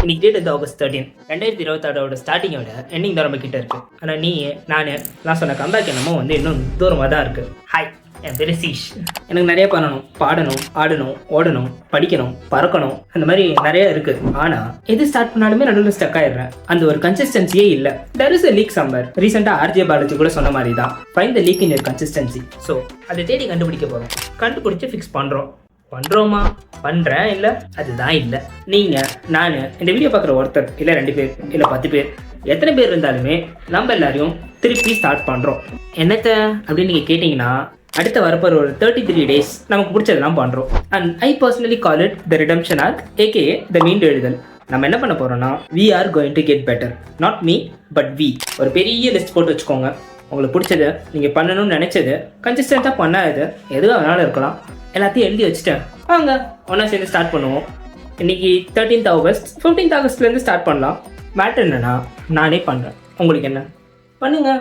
இன்னைக்கு டேட் வந்து August 13 2026 ஸ்டார்டிங்கோட ending தான் நம்ம கிட்ட இருக்கு. ஆனால் நான் சொன்ன கம்பேக் என்னமோ வந்து இன்னும் தூரமாக தான் இருக்கு. ஹாய், என் பேர் சீஷ். எனக்கு நிறைய பண்ணணும், பாடணும், ஆடணும், ஓடணும், படிக்கணும், பறக்கணும், அந்த மாதிரி நிறைய இருக்கு. ஆனால் எது ஸ்டார்ட் பண்ணாலுமே நடுவில் ஸ்டக் ஆயிடுறேன். அந்த ஒரு கன்சிஸ்டன்சியே இல்லை. There is a leak somewhere. ரீசெண்டாக ஆர்ஜே பாலாஜி கூட சொன்ன மாதிரி தான், find the leak in your consistency. So அதை தேடி கண்டுபிடிக்க போகிறோம். கண்டுபிடிச்சி ஃபிக்ஸ் பண்ணுறோமா பண்ணுறேன் இல்லை அதுதான் இல்லை. நீங்கள் நான் இந்த வீடியோ பார்க்குற ஒருத்தர் இல்லை 2 பேர் இல்லை 10 பேர் எத்தனை பேர் இருந்தாலுமே நம்ம எல்லாரையும் திருப்பி ஸ்டார்ட் பண்ணுறோம். என்னத்தை அப்படின்னு நீங்கள் கேட்டிங்கன்னா, அடுத்த வரப்போகிற ஒரு 33 days நமக்கு பிடிச்சதெல்லாம் பண்ணுறோம். And I personally call it the redemption arc, AKA the மீண்டு எழுதல். நம்ம என்ன பண்ண போகிறோம்னா, we are going to get better. Not me but we. ஒரு பெரிய லிஸ்ட் போட்டு வச்சுக்கோங்க. உங்களுக்கு பிடிச்சது, நீங்கள் பண்ணணும்னு நினச்சது, கன்சிஸ்டண்ட்டாக பண்ணாது எதுவாக வேணாலும் இருக்கலாம், எல்லாத்தையும் எழுதி வச்சுட்டேன். வாங்க ஒன்றா சேர்ந்து ஸ்டார்ட் பண்ணுவோம். இன்றைக்கி 13th August, 15th Augustலேருந்து ஸ்டார்ட் பண்ணலாம். மேட்டர் என்னன்னா, நானே பண்ணுறேன். உங்களுக்கு என்ன பண்ணுங்க.